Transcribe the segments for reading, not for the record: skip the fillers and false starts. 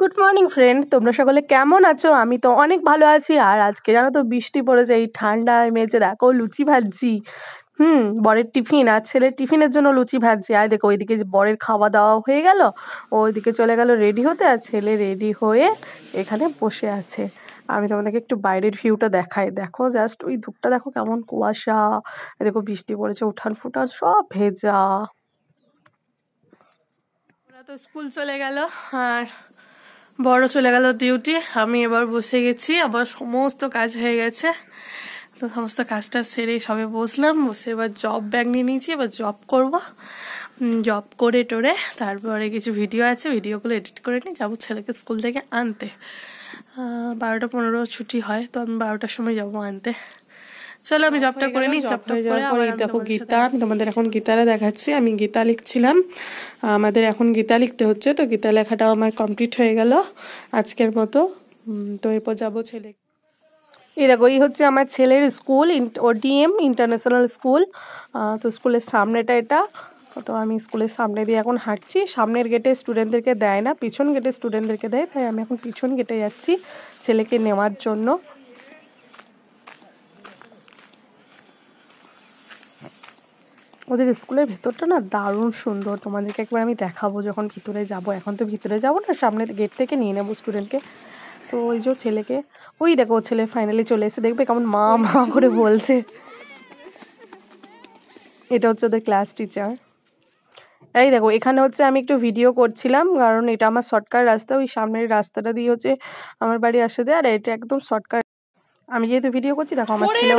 Good morning friend, তোমরা সকলে কেমন আছো? আমি তো অনেক ভালো আছি। আর আজকে জানো তো বৃষ্টি পড়েছে, এই ঠান্ডায় মেজে দেখো লুচি ভাজছি। বরের টিফিন আর ছেলের টিফিনের জন্য লুচি ভাজছি। আর দেখো ওইদিকে যে বরের খাওয়া দাওয়া হয়ে গেল, ওইদিকে চলে গেল রেডি হতে, আর ছেলে রেডি হয়ে এখানে বসে আছে। আমি তোমাদেরকে একটু বাইরের ভিউটা দেখাই। দেখো জাস্ট ওই ধূপটা দেখো কেমন কুয়াশা, দেখো বৃষ্টি পড়েছে, উঠান ফুটান সব ভেজা। ওরা তো স্কুল চলে গেল আর বড় চলে গেল ডিউটি। আমি এবার বসে গেছি, আবার সমস্ত কাজ হয়ে গেছে। তো সমস্ত কাজটা সেরে সবে বসলাম, বসে এবার জব ব্যাগ নিয়ে নিয়েছি। এবার জব করব, জব করে টোরে তারপরে কিছু ভিডিও আছে, ভিডিওগুলো এডিট করে নিয়ে যাবো ছেলেকে স্কুল থেকে আনতে। 12টা 15 ছুটি হয়, তো আমি 12টার সময় যাবো আনতে। চলো আমি জবটা করে নিই। জবটা করে আবার দেখো গীতা, আমি তোমাদের এখন গীতাটা দেখাচ্ছি। আমি গীতা লিখছিলাম, আমাদের এখন গীতা লিখতে হচ্ছে। তো গীতা লেখাটাও আমার কমপ্লিট হয়ে গেল আজকের মতো। তো এরপর যাবো ছেলে। এই দেখো এই হচ্ছে আমার ছেলের স্কুল, ODM ইন্টারন্যাশনাল স্কুল। তো স্কুলের সামনেটা এটা। তো আমি স্কুলের সামনে দিয়ে এখন হাঁটছি। সামনের গেটে স্টুডেন্টদেরকে দেয় না, পিছন গেটে স্টুডেন্টদেরকে দেয়, তাই আমি এখন পিছন গেটে যাচ্ছি ছেলেকে নেওয়ার জন্য। ওদের স্কুলের ভেতরটা না দারুণ সুন্দর, তোমাদেরকে একবার আমি দেখাবো যখন ভিতরে যাব। এখন তো ভিতরে যাব না, সামনের গেট থেকে নিয়ে নেবো স্টুডেন্টকে। তো ওই যে ছেলেকে, ওই দেখো ছেলে ফাইনালি চলে এসে, দেখবে কেমন মা মা করে বলছে। এটা হচ্ছে ওদের ক্লাস টিচার। এই দেখো এখানে হচ্ছে আমি একটু ভিডিও করছিলাম, কারণ এটা আমার শর্টকাট রাস্তা। ওই সামনের রাস্তাটা দিয়ে হচ্ছে আমার বাড়ি আসে যায়, আর এটা একদম শর্টকাট। আমি যেহেতু ভিডিও করছি, দেখো আমার ছেলে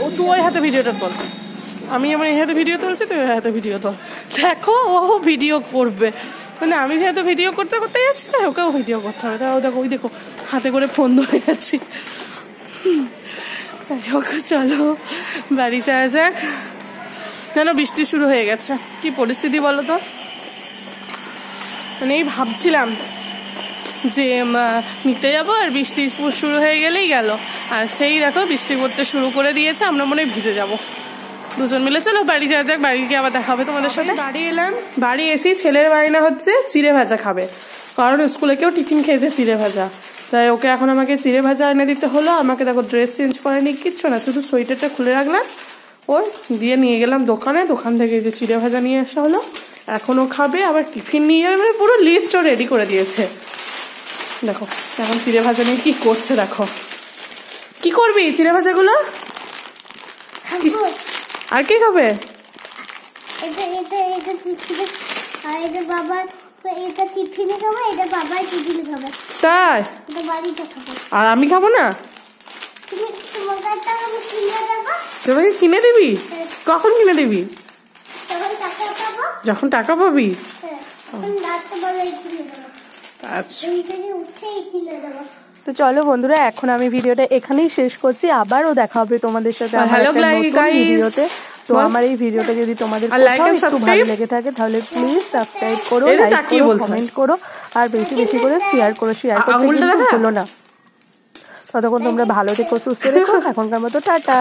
ও তুই ওই হাতে ভিডিওটা তোল, আমি আমার এই হাতে ভিডিও তুলছি, তুই ওই হাতে ভিডিও তোল। দেখো ও ভিডিও করবে, মানে আমি যেহেতু ভিডিও করতে করতে যাচ্ছি, তাই ওকেও ভিডিও করতে হবে। তাও দেখো ওই দেখো হাতে করে ফোন ধরে যাচ্ছি। ওকে চলো বাড়ি যাওয়া যাক। যেন বৃষ্টি শুরু হয়ে গেছে, কি পরিস্থিতি বলো তো। মানে এই ভাবছিলাম যে নিতে যাবো, আর বৃষ্টি শুরু হয়ে গেলেই গেল। আর সেই দেখো বৃষ্টি পড়তে শুরু করে দিয়েছে, আমরা মনে হয় ভিজে যাবো দুজন মিলে। চলো বাড়ি যাওয়া যাক, বাড়ি গিয়ে আবার দেখা হবে তোমাদের সাথে। বাড়ি এলাম, বাড়ি এসেই ছেলের বায়না হচ্ছে চিড়ে ভাজা খাবে, কারণ স্কুলে কেউ টিফিন খেয়েছে চিড়ে ভাজা। তাই ওকে এখন আমাকে চিড়ে ভাজা এনে দিতে হলো। আমাকে দেখো ড্রেস চেঞ্জ করেনি, কিচ্ছু না, শুধু সোয়েটারটা খুলে রাখলাম, ওই দিয়ে নিয়ে গেলাম দোকানে। দোকান থেকে যে চিড়ে ভাজা নিয়ে আসা হলো, এখনও খাবে, আবার টিফিন নিয়ে যাবে, মানে পুরো লিস্টও রেডি করে দিয়েছে। দেখো এখন চিড়ে ভাজা নিয়ে কি করছে, দেখো কি করবি চিড়ে ভাজাগুলো, আর কি খাবে? তাই, আর আমি খাবো না? তোমাকে কিনে দিবি? কখন কিনে দিবি? যখন টাকা পাবি। আচ্ছা তো চলো বন্ধুরা, এখন আমি ভিডিওটা এখানেই শেষ করছি। আবারও দেখা হবে তোমাদের সাথে ভিডিওতে। তো আমার এই ভিডিওটা যদি তোমাদের একটু ভালো লেগে থাকে, তাহলে প্লিজ সাবস্ক্রাইব করো, লাইক করো, কমেন্ট করো, আর বেশি বেশি করে শেয়ার করো। শেয়ার করতে ভুলো না। ততক্ষণ তোমরা ভালো থেকো, সুস্থ থেকো। এখনকার মতো টাটা।